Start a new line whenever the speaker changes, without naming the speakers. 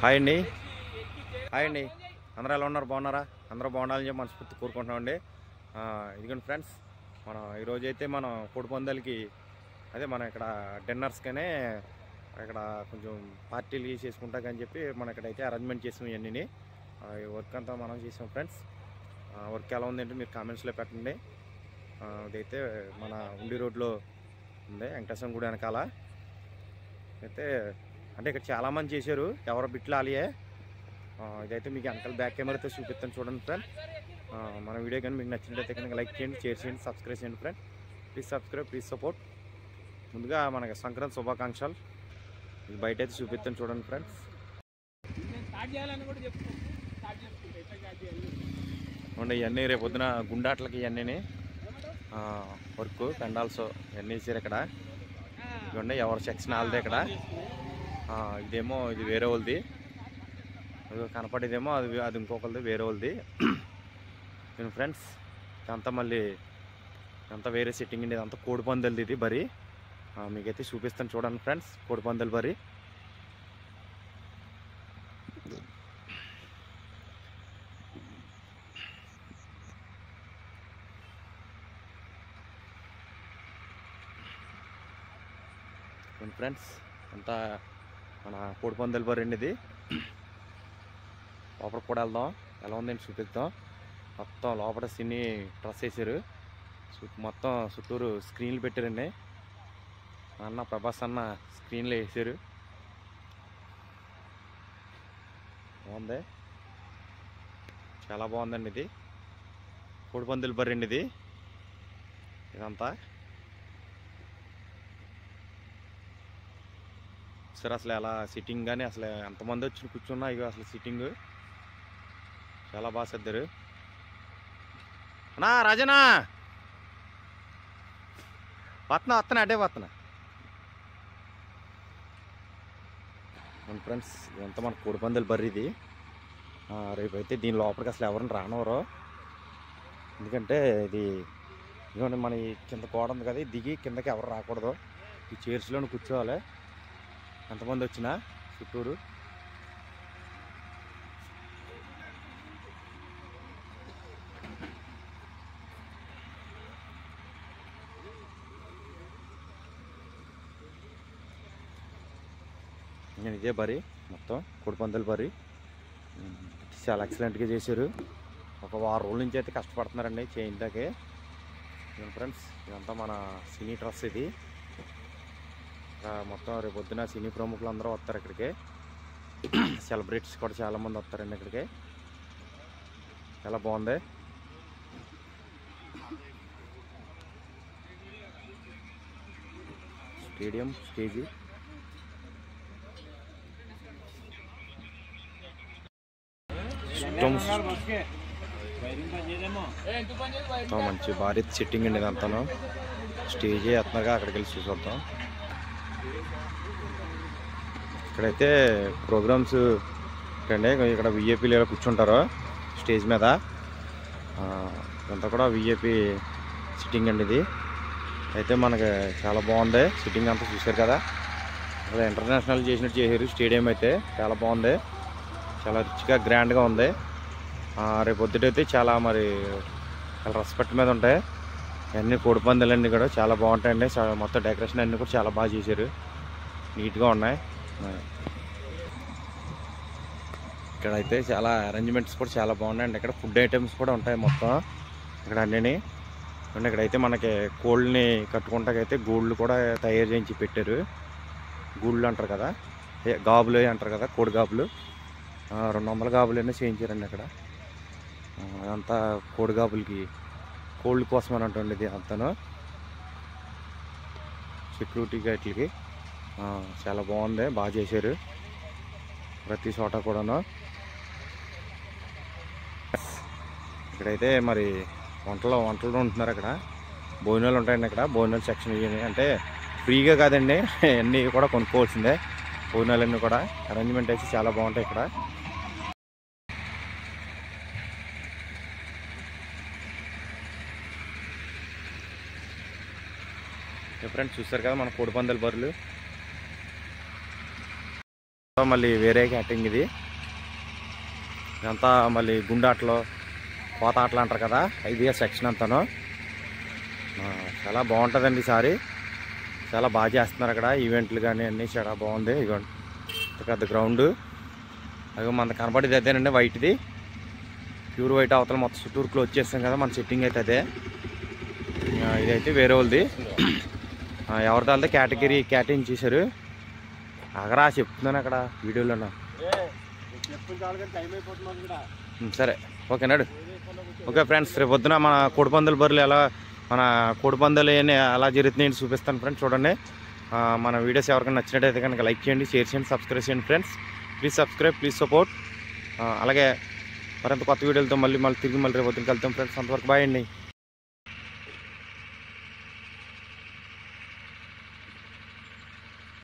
Hi అండి. Hi అండి. అందరూ ఎలా ఉన్నారు? బాగున్నారా? అందరూ బాగుండాలని చెప్పి మనస్ఫూర్తి కోరుకుంటున్నామండి. ఇదిగోండి ఫ్రెండ్స్, మనం ఈరోజైతే మనం కోడిపందాలకి మనం ఇక్కడ డిన్నర్స్కనే ఇక్కడ కొంచెం పార్టీలు చేసుకుంటాకని చెప్పి మనం ఇక్కడైతే అరేంజ్మెంట్ చేసాం. ఇవన్నీ ఈ వర్క్ అంతా మనం చేసాం ఫ్రెండ్స్. వర్క్ ఎలా ఉందంటే మీరు కామెంట్స్లో పెట్టండి. ఇదైతే మన ఉండి రోడ్లో ఉంది, వెంకటేశ్వర గుడి వెనకాల అయితే. అంటే ఇక్కడ చాలామంది చేశారు, ఎవరో బిట్లు ఆలియే. ఇదైతే మీకు వెనకాల బ్యాక్ కెమెరాతో చూపిస్తాను చూడండి ఫ్రెండ్. మన వీడియో కానీ మీకు నచ్చినట్లయితే కనుక లైక్ చేయండి, షేర్ చేయండి, సబ్స్క్రైబ్ చేయండి friend. Please subscribe, please support. ముందుగా మనకి సంక్రాంతి శుభాకాంక్షలు. మీకు బయట అయితే చూపిస్తాను చూడండి ఫ్రెండ్స్. ఇవన్నీ రేపు పొద్దున గుండాట్లకి ఇవన్నీ వర్క్ పెండాల్స్ ఇవన్నీ వేసారు ఇక్కడ. ఇవ్వండి ఎవరి సెక్షన్ వాళ్ళదే ఇక్కడ. ఇదేమో ఇది వేరే వాళ్ళది, కనపడేదేమో అది ఇంకొకరిది, వేరే వాళ్ళది. నేను ఫ్రెండ్స్ ఇదంతా మళ్ళీ ఇదంతా వేరే సెట్టింగ్ అండి. ఇదంతా కోడిపందాలది ఇది బరి. మీకైతే చూపిస్తాను చూడండి ఫ్రెండ్స్, కోడిపందాలు బరి. ఫ్రెండ్స్ అంతా మన కోడిపందాలు బరి అండి ఇది. లోపల కూడా వెళ్దాం, ఎలా ఉందని చూపిద్దాం. మొత్తం లోపల సినీ డ్రెస్ వేసారు, మొత్తం చుట్టూరు స్క్రీన్లు పెట్టారండి. అన్న ప్రభాస్ అన్న స్క్రీన్లు వేసారు, బాగుంది, చాలా బాగుందండి. ఇది కోడిపందాలు బరి అండి ఇది. ఇదంతా సరే అసలు ఎలా సిట్టింగ్ కానీ అసలు ఎంతమంది వచ్చి కూర్చున్నా ఇక అసలు సిట్టింగ్ చాలా బాగా సర్దారు. అన్నా రాజనా వస్తున్నా అడ్డే వస్తున్నా. ఫ్రెండ్స్ ఇదంతా మన కోడిపందాలు బర్రి ఇది. రేపైతే దీని లోపలికి అసలు ఎవరిని రానివ్వరు, ఎందుకంటే ఇది ఇదిగోండి మన కింద కోడ ఉంది కదా, దిగి కిందకి ఎవరు రాకూడదు. ఈ చైర్స్లోనే కూర్చోవాలి ఎంతమంది వచ్చినా చుట్టూరు. నేను ఇదే బరి, మొత్తం కోడిపందాలు బరి చాలా ఎక్సలెంట్గా చేశారు. ఒక వారం రోజుల నుంచి అయితే కష్టపడుతున్నారండి చేయిందాకే. ఫ్రెండ్స్ ఇదంతా మన సినీ డ్రెస్ ఇది. మొత్తం రేపు పొద్దున సినీ ప్రముఖులు అందరూ వస్తారు ఇక్కడికి, సెలబ్రిటీస్ కూడా చాలామంది వస్తారండి ఇక్కడికి. చాలా బాగుంది. స్టేడియం స్టేజీ మంచి భారీ సెట్టింగ్ అండి ఇదంతాను. స్టేజీ ఎత్తనగా అక్కడికి వెళ్ళి చూసొద్దాం. ఇక్కడైతే ప్రోగ్రామ్స్ అండి, ఇక్కడ విఐపీలు ఇలా కూర్చుంటారు స్టేజ్ మీద. ఇదంతా కూడా విఐపీ సిట్టింగ్ అండి ఇది. అయితే మనకి చాలా బాగుంది సిట్టింగ్ అంతా, చూశారు కదా. అక్కడ ఇంటర్నేషనల్ చేసినట్టు చేశారు స్టేడియం అయితే, చాలా బాగుంది, చాలా రిచ్గా గ్రాండ్గా ఉంది. రేపు పొద్దుటైతే చాలా మరి చాలా రెస్పెక్ట్ మీద ఉంటాయి. అన్నీ కోడిపందాలన్నీ కూడా చాలా బాగుంటాయండి. మొత్తం డెకరేషన్ అన్నీ కూడా చాలా బాగా చేశారు, నీట్గా ఉన్నాయి. ఇక్కడైతే చాలా అరేంజ్మెంట్స్ కూడా చాలా బాగున్నాయండి. ఇక్కడ ఫుడ్ ఐటమ్స్ కూడా ఉంటాయి మొత్తం ఇక్కడ అన్నీ. ఇక్కడైతే మనకి కోళ్ళని కట్టుకుంటాకైతే గూళ్ళు కూడా తయారు చేయించి పెట్టారు. గూళ్ళు అంటారు కదా, గాబులు అంటారు కదా, కోడి గాబులు. 200 గాబులు అన్నీ చేయించారండి అక్కడ. అదంతా కోడి గాబులకి కోళ్ళ కోసం అని అంటుంది ఇది అంతాను. సెక్యూరిటీ గైట్లకి చాలా బాగుంది, బాగా చేశారు ప్రతి చోట కూడాను. ఇక్కడైతే మరి వంటలు ఉంటున్నారు. అక్కడ భోజనాలు ఉంటాయండి. ఇక్కడ భోజనాలు సెక్షన్ ఇవి అంటే ఫ్రీగా కాదండి, అన్నీ కూడా కొనుక్కోవాల్సిందే. భోజనాలన్నీ కూడా అరేంజ్మెంట్ అయితే చాలా బాగుంటాయి ఇక్కడ. ఫ్రెండ్స్ చూస్తారు కదా మన కోడిపందాల బరులు. మళ్ళీ వేరే క్యాటరింగ్ ఇది. ఇదంతా మళ్ళీ గుండాట్లో కోత ఆటలు అంటారు కదా, ఇదే సెక్షన్ అంతాను. చాలా బాగుంటుందండి ఈసారి. చాలా బాగా చేస్తున్నారు అక్కడ ఈవెంట్లు కానీ అన్నీ. చాలా బాగుంది. ఇదిగోండి పెద్ద గ్రౌండ్. అదిగో మనకు కనపడేది అదేనండి, వైట్ది ప్యూర్ వైట్. అవతల మొత్తం చుట్టూరు క్లోజ్ చేస్తాం కదా, మన సెట్టింగ్ అయితే అదే. ఇదైతే వేరే వాళ్ళది, ఎవరిది వాళ్ళది క్యాటరింగ్ చేశారు. అగరా చెప్తున్నాను అక్కడ వీడియోలో. సరే ఓకే నాడు. ఓకే ఫ్రెండ్స్, రేపు పొద్దున మన కోడిపందాల బరులు మన కోడిపందాలు ఎలా జరుగుతున్నాయని చూపిస్తాను ఫ్రెండ్స్. చూడండి, మన వీడియోస్ ఎవరికైనా నచ్చినట్టయితే కనుక లైక్ చేయండి, షేర్ చేయండి, సబ్స్క్రైబ్ చేయండి friends. Please subscribe, please support. అలాగే మరింత కొత్త వీడియోలతో మళ్ళీ తిరిగి రేపు పొద్దునకి వెళ్తాం ఫ్రెండ్స్. అంతవరకు బాయ్ అండి.